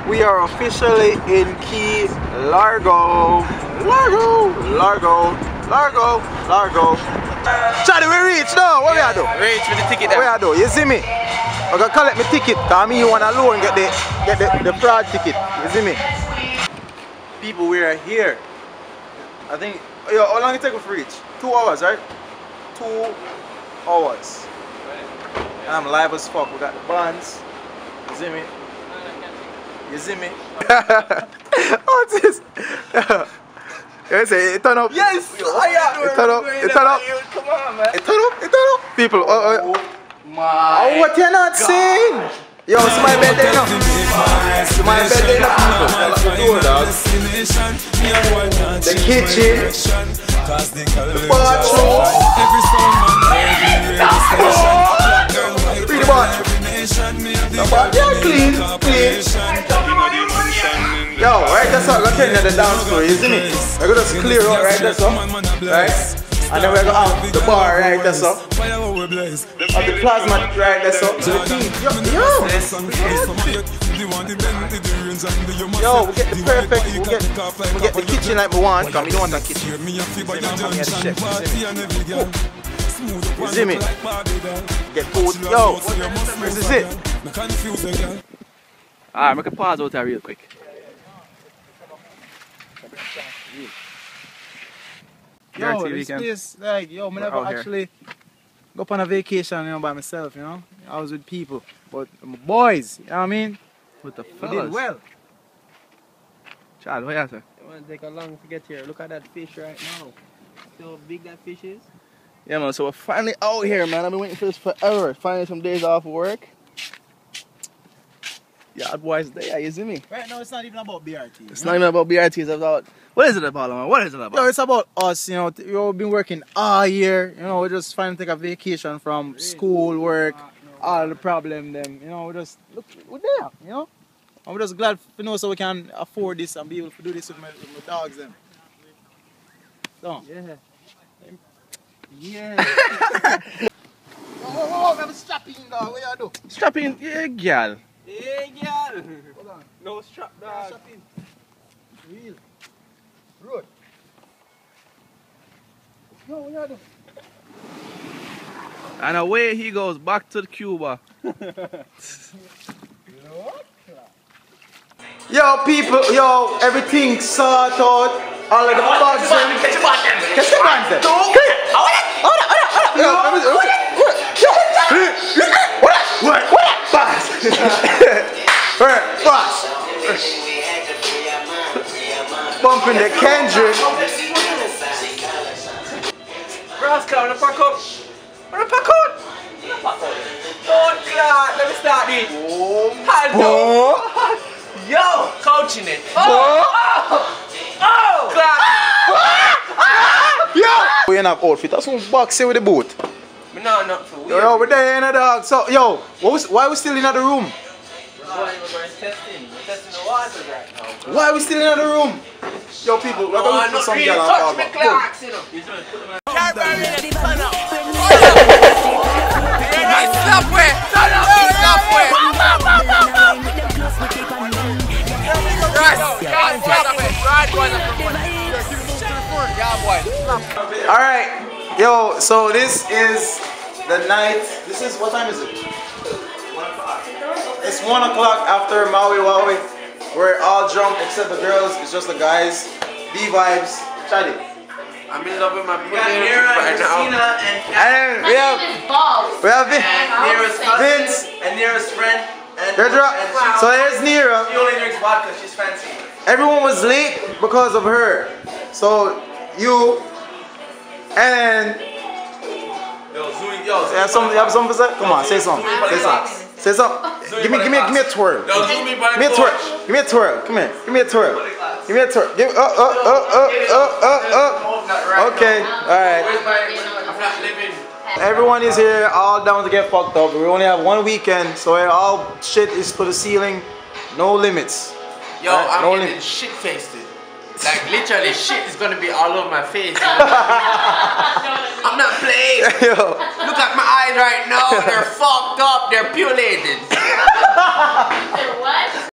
We are officially in Key Largo. Largo. Charlie, we reach now. What we are do? Reach with the ticket. What we are do? You see me? I gotta collect my ticket. Cause me you want alone get the fraud ticket. You see me? People, we are here. I think. Yo, how long it take for reach? 2 hours, right? 2 hours. And I'm live as fuck. We got the buns. You see me? You see me? What's this? You say it turn up? Yes! It turn up? Come on, man. It turn up? People, My what you not saying? Yo, it's my birthday now. It's my birthday now, people. Lock the door, dog. The kitchen. The bathroom. Pretty much. The bathroom clean. Yo, right, that's how I'm going to turn the dance floor, you see me? We're going to clear out right there, so. Right? And then we're going to have the bar right there, so. Of the plasma right there, so. Yo, we get the perfect, we get the kitchen like we want, because we don't want a kitchen. You see me? Get food. Yo, this is it. Alright, make a pause out there real quick. Yo, BRT this Weekend. place, like, yo, I never actually go on a vacation, you know, by myself, you know. I was with people, but my boys, you know what I mean? What the We fuck? did well. Child, what you say? It won't take a long to get here. Look at that fish right now. See how big that fish is? Yeah, man, so we're finally out here, man. I've been waiting for this forever. Finally some days off of work. YaadBwoys there, you see me? Right now, it's not even about BRT. It's not even about BRT, it's about... What is it about, man? What is it about? Yo, it's about us, you know. We've been working all year, you know. We just finally take a vacation from school, work, all the problem, them, you know. We just, look, we're there, you know. And we're just glad, you know, so we can afford this and be able to do this with my dogs, them. So. Yeah. Whoa, I'm strapping, dog. What you do? Strapping, yeah, girl. Hey, girl! Hold on. No strap, dog. Strapping. Real. Road. Yo, what you do? And away he goes back to Cuba. Yo, people, yo, everything sort out. All of the bugs. Catch the buns then. Fast. Bumping the Kendrick. Rascal, wanna pack up? Wanna pack out? Don't clap. Let me start it. Hand up. Yo, coaching it. Clap. Yo! We in our outfit. That's one box here with the boat. Me not for weird. Yo, we're there in the dog. So, yo, why are we still in the room? We're testing the waters right now. Why are we still in the room? Yo, people, we're going to put some girl on touch me cover. clocks, you know. Alright, yo, so this is the night. This is, what time is it? 1 o'clock. It's 1 o'clock after Maui Waui. We're all drunk except the girls, it's just the guys. B-vibes. Charlie. I'm in love with my pussy right now. And we have Vince. And Nira's friend. And So there's Nira. she only drinks vodka, she's fancy. Everyone was late because of her. So you and Yo, Zooey, you have something to say? Come on, say something. Say something. Give me a twirl. Yo, Zooey by Give me a twirl. Give me a twirl. Come here. Give me a twirl. Give me a twirl. Give Okay. Alright. I'm not living. Everyone is here, all down to get fucked up. We only have 1 weekend, so all shit is to the ceiling. No limits. Yo, I'm getting shit faced. Like literally shit is gonna be all over my face. I'm not playing. Yo. Look at my eyes right now, they're fucked up, they're pulated. They're what?